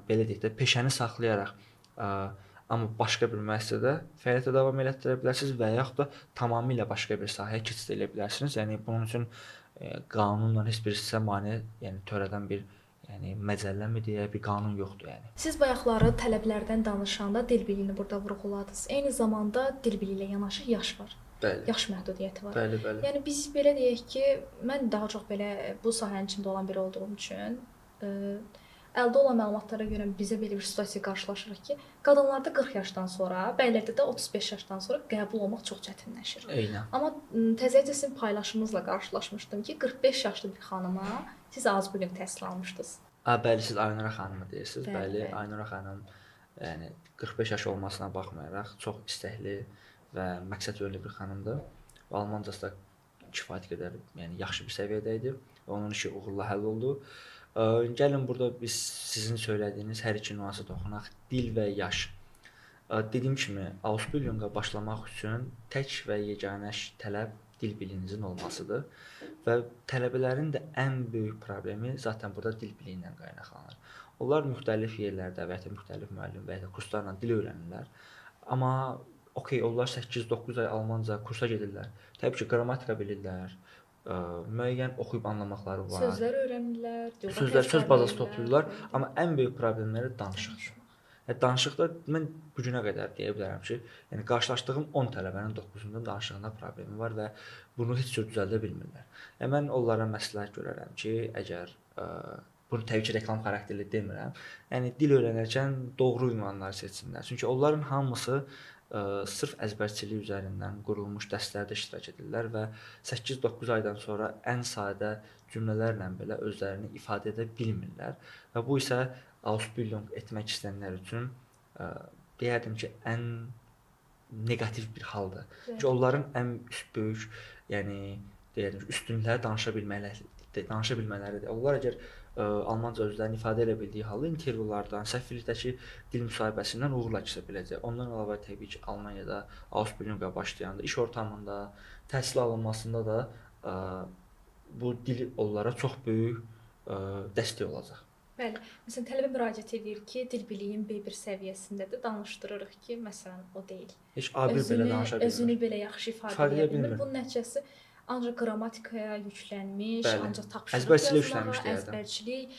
belə deyək də, peşəni saxlayaraq, amma başqa bir müəssisədə fəaliyyətə davam elətdirə bilərsiniz və yaxud da tamamilə başqa bir sahəyə keçid edə bilərsiniz. Yəni bunun üçün qanunla heç bir sizə mane, yəni törədən bir, yəni məcəlləmi deyək, bir qanun yoxdur yəni. Siz bayaqları tələblərdən danışanda dil biliyini burada vurğuladınız. Eyni zamanda dil biliyi ilə yanaşı yaş var. Bəli. Yaş məhdudiyyəti var. Bəli, bəli. Yəni biz belə deyək ki, mən daha çox belə bu sahənin içində olan biri olduğum üçün əldə olan məlumatlara görə bizə belə bir situasiya qarşılaşırıq ki, qadınlarda 40 yaşdan sonra, bəylərdə də 35 yaşdan sonra qəbul olmaq çox çətinləşir. Eynən. Amma təzəcə sizin paylaşımınızla qarşılaşmışdım ki, 45 yaşlı bir xanıma siz az bu gün təhsil almışdınız. Bəli, siz Aynura xanımı deyirsiniz. Bəli. Aynura xanım yəni 45 yaş olmasına baxmayaraq çox istəkli və məqsədyönlü bir xanımdır. Və almancası da kifayət qədər, yəni yaxşı bir səviyyədə idi və onun işi uğurla həll oldu. Gəlin burada biz sizin söylədiyiniz hər iki nüansa toxunaq. Dil və yaş. Dediyim kimi, Ausbildunga başlamaq üçün tək və yeganə tələb dil biliyinizin olmasıdır və tələbələrin də ən böyük problemi zaten burada dil biliyindən qaynaqlanır. Onlar müxtəlif yerlərdə və ya müxtəlif müəllim və ya kurslarla dil öyrənirlər. Amma onlar 8-9 ay almanca kursa gedirlər. Təbii ki, qrammatika bilirlər, müəyyən oxuyub anlamaqları var. Sözlər öyrənirlər, Söz bazası toplayırlar, amma ən böyük problemləri danışıqdır. Danışıqda mən bu günə qədər deyə bilərəm ki, yəni qarşılaşdığım 10 tələbənin 9-unda danışığında problemi var və bunu heç cür düzəldə bilmirlər. Mən onlara məsləhət görərəm ki, əgər bunu təbii ki, reklam xarakterli demirəm. Yəni dil öyrənərkən doğru ünvanları seçsinlər. Çünki onların hamısı sırf əzbərçilik üzərindən qurulmuş dərslərdə iştirak edirlər və 8-9 aydan sonra ən sadə cümlələrlə belə özlərini ifadə edə bilmirlər və bu isə Ausbildung etmək istəyənlər üçün deyərdim ki, ən negativ bir haldır. Çünki onların ən böyük, yəni deyərdim ki, üstünlükləri danışa bilmələridir. Onlar əgər almanca özlərini ifadə edə bildiyi halda intervyulardan, səfirlikdəki dil müsahibəsindən uğurla keçə biləcək. Ondan əlavə təbii ki, Almaniyada Ausbildunga başlayanda iş ortamında, təhsil alınmasında da bu dil onlara çox böyük dəstək olacaq. Bəli. Məsələn, tələbə müraciət edir ki, dil biliyim B1 səviyyəsindədir. Danışdırırıq ki, məsələn, o deyil. Heç A1 belə danışa bilmir. Özünü belə yaxşı ifadə edə bilmir. Bunun nəticəsi ancaq qrammatikaya yüklənmiş, ancaq tapşırıq yazmağa, əzbərçilik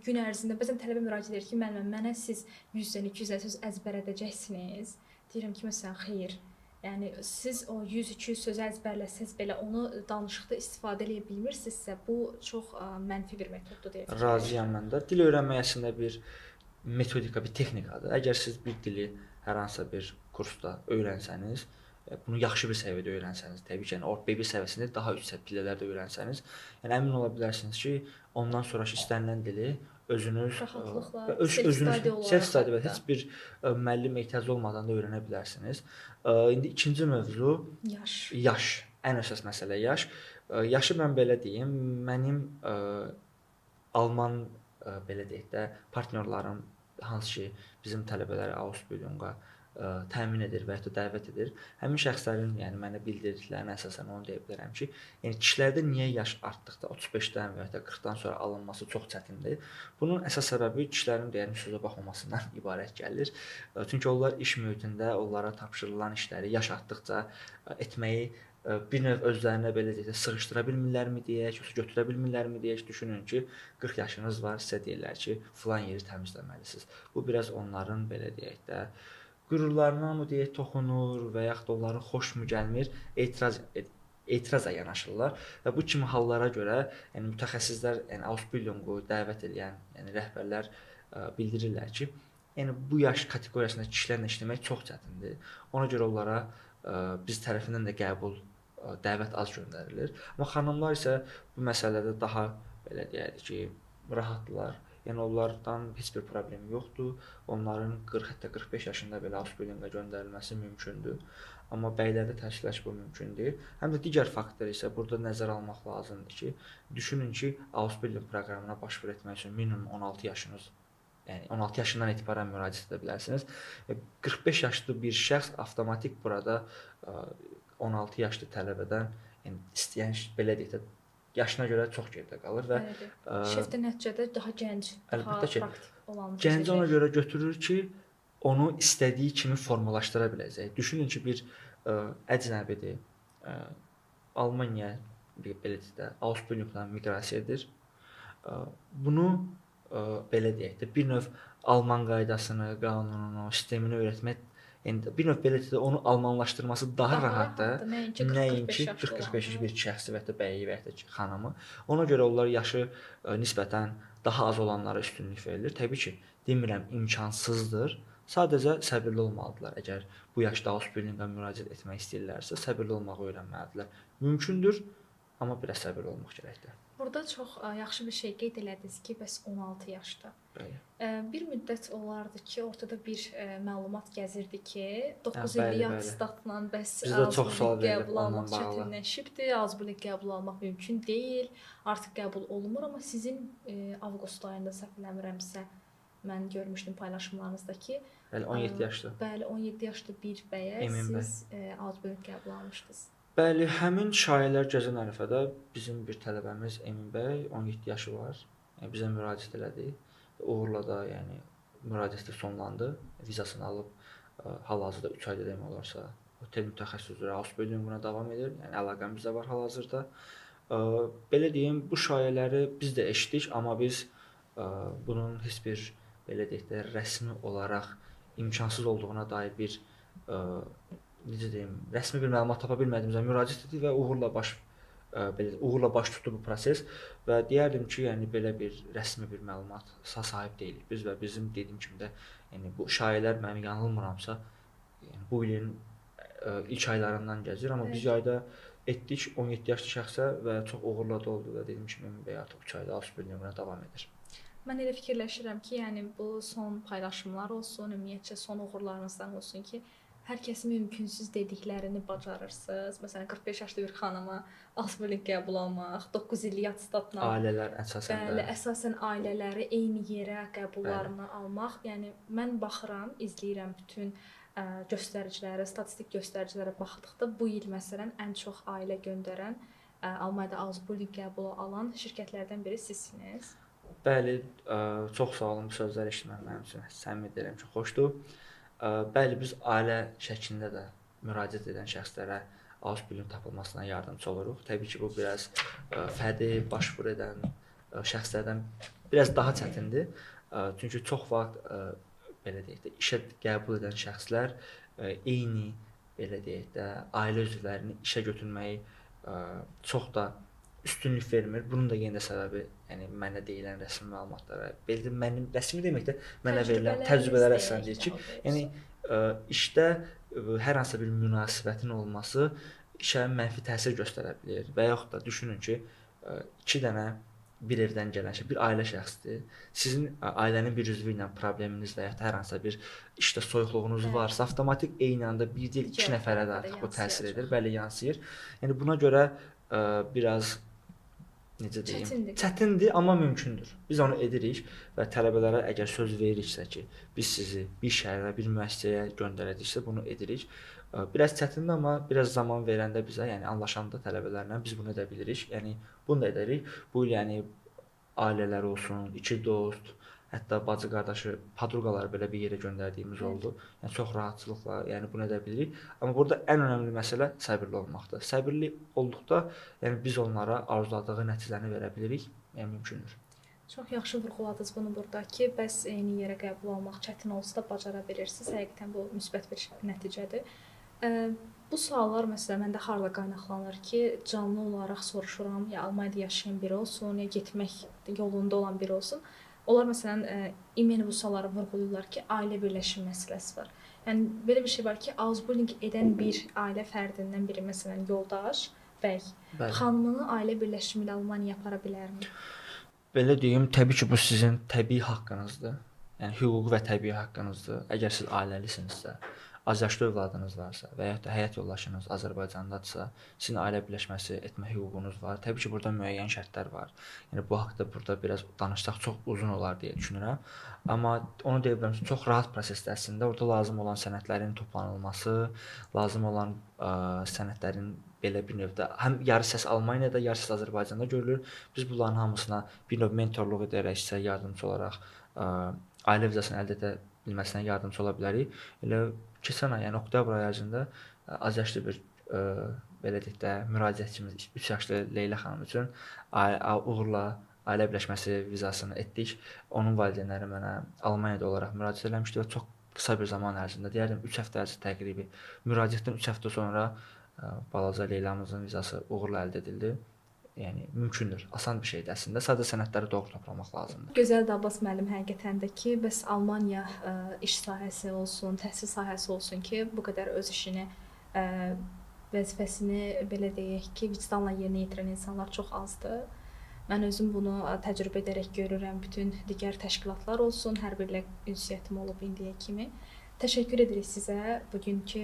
gün ərzində. Bəzən tələbə müraciət edir ki, mənə siz 100-dən 200 söz əzbər edəcəksiniz. Deyirəm ki, məsələn, xeyr. Yəni siz o 100-200 sözü əzbərləsəz belə onu danışıqda istifadə edə bilmirsinizsə, bu çox mənfi bir metoddur deyə fikirləşirəm. Razıyam mən də. Dil öyrənmək əslində bir metodika, bir texnikadır. Əgər siz bir dili hər hansısa bir kursda öyrənsəniz, bunu yaxşı bir səviyyədə öyrənsəniz, təbii ki, yəni B1 səviyyəsində daha yüksək pillələrdə öyrənsəniz, yəni əmin ola bilərsiniz ki, ondan sonrakı istənilən dili özünüz self-study və heç bir müəllim ehtiyacı olmadan da öyrənə bilərsiniz. İndi ikinci mövzu yaş. Ən əsas məsələ yaş. Yaşı mən belə deyim, mənim alman belə deyək də partnyorlarım hansı ki bizim tələbələri Ausbildunga təmin edir və ya da dəvət edir. Həmin şəxslərin, yəni mənə bildirdiklərinə əsasən onu deyə bilərəm ki, yəni kişilərdə niyə yaş artdıqda 35-dən və ya da 40-dan sonra alınması çox çətindir. Bunun əsas səbəbi kişilərin deyərim sözə baxmamasından ibarət gəlir. Çünki onlar iş mühitində onlara tapşırılan işləri yaş artdıqca etməyi bir növ özlərinə belə deyək də sığışdıra bilmirlərmi deyək, yoxsa götürə bilmirlərmi deyək, düşünün ki, 40 yaşınız var, sizə deyirlər ki, filan yeri təmizləməlisiniz. Bu biraz onların belə deyək də qürurlarına mı deyək toxunur və yaxud da onların xoşmu gəlmir, etirazla yanaşırlar və bu kimi hallara görə, yəni mütəxəssislər, yəni Ausbildungu dəvət edən, yəni rəhbərlər bildirirlər ki, yəni bu yaş kateqoriyasında kişilərlə işləmək çox çətindir. Ona görə onlara biz tərəfindən də dəvət az göndərilir. Amma xanımlar isə bu məsələdə daha belə deyək ki, rahatdırlar. Yəni onlardan heç bir problemi yoxdur. Onların 40 hətta 45 yaşında belə Ausbildunga göndərilməsi mümkündür. Amma bəylərdə təşkilləş bu mümkün deyil. Həm də digər faktor isə burada nəzərə almaq lazımdır ki, düşünün ki, Ausbildung proqramına başvuru etmək üçün minimum 16 yaşınız, yəni 16 yaşından etibarən müraciət edə bilərsiniz. 45 yaşlı bir şəxs avtomatik burada 16 yaşlı tələbədən, yəni istəyən belə deyək də yaşına görə çox geridə qalır və şefdə nəticədə daha gənc, daha praktik. olanı Gənci ona görə götürür ki, onu istədiyi kimi formalaşdıra biləcək. Düşünün ki, bir əcnəbidir, Almaniya belə deyək də, Ausbildungdan miqrasiya edir. Bunu belə deyək də, bir növ alman qaydasını, qanununu, sistemini öyrətmək, yəni bir növ belə deyək də, onu almanlaşdırması daha rahatdır. Nəinki 40-45 yaş bir şəxsi və ya da bəyi və ya da xanımı. Ona görə onlar yaşı nisbətən daha az olanlara üstünlük verilir. Təbii ki, demirəm imkansızdır. Sadəcə səbirli olmalıdırlar. Əgər bu yaşda Ausbildinqa müraciət etmək istəyirlərsə, səbirli olmağı öyrənməlidirlər. Mümkündür, amma biraz səbirli olmaq gərəkdir. Burada çox yaxşı bir şey qeyd elədiniz ki, bəs 16 yaşda. Bəli. Bir müddət olardı ki, ortada bir məlumat gəzirdi ki, 9 illik yad statla bəs Ausbildinq qəbul almaq çətinləşibdir, Ausbildinq qəbul almaq mümkün deyil, artıq qəbul olunmur, amma sizin avqust ayında səhv eləmirəmsə, mən görmüşdüm paylaşımlarınızdakı. Bəli, 17 yaşlı. Bəli, 17 yaşlı bir bəyə siz Ausbildinq qəbul almışdınız. Bəli, həmin şayiələr gəzən ərəfədə bizim bir tələbəmiz Emin bəy 17 yaşı var. Yəni bizə müraciət elədi. Uğurla da, yəni müraciəti sonlandı. Vizasını alıb hal-hazırda 3 ayda demək olarsa otel mütəxəssis üzrə Ausbildinquna davam edir. Yəni əlaqəm bizə var hal-hazırda. Belə deyim, bu şayiələri biz də eşitdik, amma biz bunun heç bir belə deyək də rəsmi olaraq imkansız olduğuna dair bir necə deyim, rəsmi bir məlumat tapa bilmədiyimizə müraciət etdik və uğurla baş tutdu bu proses və deyərdim ki, yəni belə bir rəsmi bir məlumata sahib deyilik biz və bizim dediyim kimi də yəni bu şayiələr mənim yanılmıramsa, yəni bu ilin ilk aylarından gəzir, amma biz yayda etdik 17 yaşlı şəxsə və çox uğurla da oldu və dediyim kimi Emin bəy artıq 3 ayda Ausbildinquna davam edir. Mən elə fikirləşirəm ki, yəni bu son paylaşımlar olsun, ümumiyyətcə son uğurlarınızdan olsun ki, hər kəsin mümkünsüz dediklərini bacarırsınız. Məsələn, 45 yaşlı bir xanıma Ausbildinq qəbul almaq, 9 illik yad statla. Ailələr əsasən də. Bəli, əsasən ailələri eyni yerə qəbullarını almaq. Yəni mən baxıram, izləyirəm bütün göstəricilərə, statistik göstəricilərə baxdıqda bu il məsələn ən çox ailə göndərən Almaniyada Ausbildinq qəbulu alan şirkətlərdən biri sizsiniz. Bəli, çox sağ olun bu sözləri eşitmək mənim üçün səmimi deyirəm ki, xoşdur. Bəli, biz ailə şəklində də müraciət edən şəxslərə Ausbildinq tapılmasına yardımçı oluruq. Təbii ki, bu biraz fərdi başvuru edən şəxslərdən biraz daha çətindir. Çünki çox vaxt belə deyək də işə qəbul edən şəxslər eyni belə deyək də ailə üzvlərini işə götürməyi çox da üstünlük vermir. Bunun da yenə də səbəbi, yəni mənə deyilən rəsmi məlumatlara, belə mənim rəsmi deməkdə mənə verilən təcrübələrə əsasən deyir ki, yəni işdə hər hansı bir münasibətin olması işə mənfi təsir göstərə bilər və yaxud da düşünün ki, 2 dənə bir evdən gələn bir ailə şəxsidir. Sizin ailənin bir üzvü ilə probleminiz və ya hər hansı bir işdə soyuqluğunuz varsa, avtomatik eyni anda bir deyil 2 nəfərə də artıq bu təsir edir, bəli yansıyır. Yəni buna görə biraz necə deyim, çətindir, amma mümkündür. Biz onu edirik və tələbələrə əgər söz veririksə ki, biz sizi bir şəhərə, bir müəssisəyə göndərəcəksə bunu edirik. Biraz çətindir, amma biraz zaman verəndə bizə, yəni anlaşanda tələbələrlə biz bunu edə bilirik. Yəni bunu da edərik. Bu il yəni ailələr olsun, 2 dost, hətta bacı qardaşı, podruqaları belə bir yerə göndərdiyimiz oldu. Yəni çox rahatçılıqla, yəni bunu edə bilirik. Amma burada ən önəmli məsələ səbirli olmaqdır. Səbirli olduqda, yəni biz onlara arzuladığı nəticəni verə bilirik. Yəni mümkündür. Çox yaxşı vurğuladınız bunu burada ki, bəs eyni yerə qəbul almaq çətin olsa da bacara bilirsiniz. Həqiqətən bu müsbət bir nəticədir. Bu suallar məsələn məndə harda qaynaqlanır ki, canlı olaraq soruşuram, ya Almaniyada yaşayan biri olsun, ya getmək yolunda olan biri olsun. Onlar məsələn ümumi bu sualları vurğulayırlar ki, ailə birləşmə məsələsi var. Yəni belə bir şey var ki, Ausbildinq edən bir ailə fərdindən biri məsələn yoldaş, bəy, xanımını ailə birləşimi ilə Almaniyaya apara bilərmi? Belə deyim, təbii ki, bu sizin təbii haqqınızdır. Yəni hüquqi və təbii haqqınızdır. Əgər siz ailəlisinizsə, azyaşlı övladınız varsa və ya da həyat yoldaşınız Azərbaycandadırsa, sizin ailə birləşməsi etmə hüququnuz var. Təbii ki, burada müəyyən şərtlər var. Yəni bu haqqda burada biraz danışsaq çox uzun olar deyə düşünürəm. Amma onu deyə bilərəm ki, çox rahat prosesdə əslində orada lazım olan sənədlərin toplanılması, lazım olan sənədlərin belə bir növdə həm yarısı Almaniyada, yarısı Azərbaycanda görülür. Biz bunların hamısına bir növ mentorluq edərəksə, yardımçı olaraq ailə vizasını əldə edə bilməsinə yardımçı ola bilərik. Elə keçən ay, yəni oktyabr ayı ərzində azyaşlı bir belə deyək də müraciətçimiz 3 yaşlı Leyla xanım üçün uğurla ailə birləşməsi vizasını etdik. Onun valideynləri mənə Almaniyada olaraq müraciət eləmişdi və çox qısa bir zaman ərzində, deyərdim 3 həftə ərzində təqribi müraciətdən 3 həftə sonra balaca Leylamızın vizası uğurla əldə edildi. Yəni mümkündür, asan bir şeydir əslində. Sadəcə sənədləri doğru toplamaq lazımdır. Gözəl Abbas müəllim, həqiqətən də ki, bəs Almaniya iş sahəsi olsun, təhsil sahəsi olsun ki, bu qədər öz işini, vəzifəsini belə deyək ki, vicdanla yerinə yetirən insanlar çox azdır. Mən özüm bunu təcrübə edərək görürəm. Bütün digər təşkilatlar olsun, hər birilə ünsiyyətim olub indiyə kimi. Təşəkkür edirik sizə bugünkü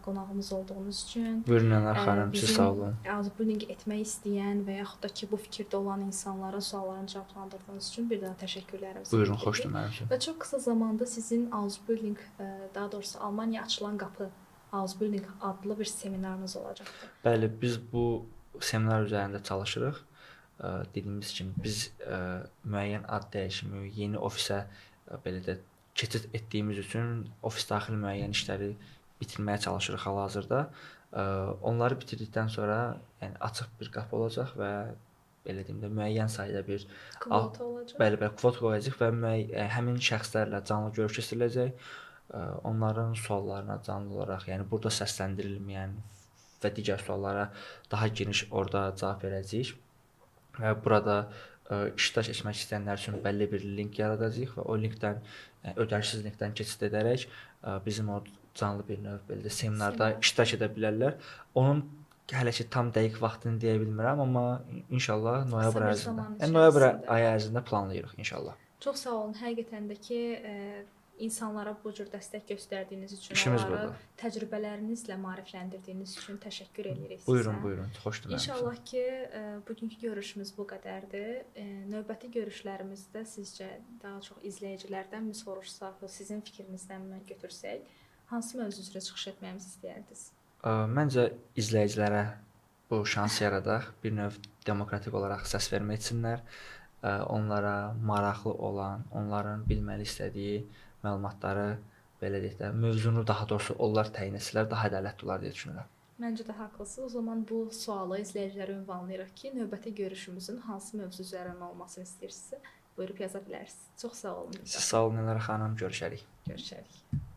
qonağımız olduğunuz üçün. Buyurun Anar xanım, siz sağ olun. Outbuilding etmək istəyən və yaxud da ki, bu fikirdə olan insanlara suallarını cavablandırdığınız üçün bir daha təşəkkürlərimizi buyurun, xoşdur mənim üçün. Və çox qısa zamanda sizin Outbuilding, daha doğrusu Almaniya açılan qapı Outbuilding adlı bir seminarınız olacaqdır. Bəli, biz bu seminar üzərində çalışırıq. Dediyimiz kimi biz müəyyən ad dəyişimi, yeni ofisə belə də keçid etdiyimiz üçün ofis daxili müəyyən işləri bitirməyə çalışırıq hal-hazırda. Onları bitirdikdən sonra yəni açıq bir qapı olacaq və belə deyim də müəyyən sayda bir kvota olacaq. Bəli, kvota olacaq və həmin şəxslərlə canlı görüş keçiriləcək. Onların suallarına canlı olaraq, yəni burada səsləndirilməyən və digər suallara daha geniş orada cavab verəcəyik. Və burada iştirak etmək istəyənlər üçün bəlli bir link yaradacağıq və o linkdən, ödənişsiz linkdən keçid edərək bizim o canlı bir növ belə də seminarda iştirak edə bilərlər. Onun hələ ki tam dəqiq vaxtını deyə bilmirəm, amma inşallah noyabr ərzində, noyabr ayı ərzində planlayırıq inşallah. Çox sağ olun. Həqiqətən də ki, insanlara bu cür dəstək göstərdiyiniz üçün, İşimiz onları burada. Təcrübələrinizlə maarifləndirdiyiniz üçün təşəkkür edirik sizə. Buyurun, xoşdur mənim üçün. İnşallah ki, bugünkü görüşümüz bu qədərdir. Növbəti görüşlərimizdə sizcə daha çox izləyicilərdənmi soruşsaq, sizin fikrinizdən götürsək, hansı mövzu üzrə çıxış etməyimizi istəyərdiniz? Məncə izləyicilərə bu şansı yaradaq, bir növ demokratik olaraq səs vermək etsinlər. Onlara maraqlı olan, onların bilməli istədiyi məlumatları belə deyək də, mövzunu daha doğrusu onlar təyin etsələr daha ədalətli olar deyə düşünürəm. Məncə də haqlısınız. O zaman bu sualı izləyicilərə ünvanlayırıq ki, növbəti görüşümüzün hansı mövzu üzərində olmasını istəyirsinizsə, buyurub yaza bilərsiniz. Çox sağ olun. Siz sağ olun Elara xanım, görüşərik. Görüşərik.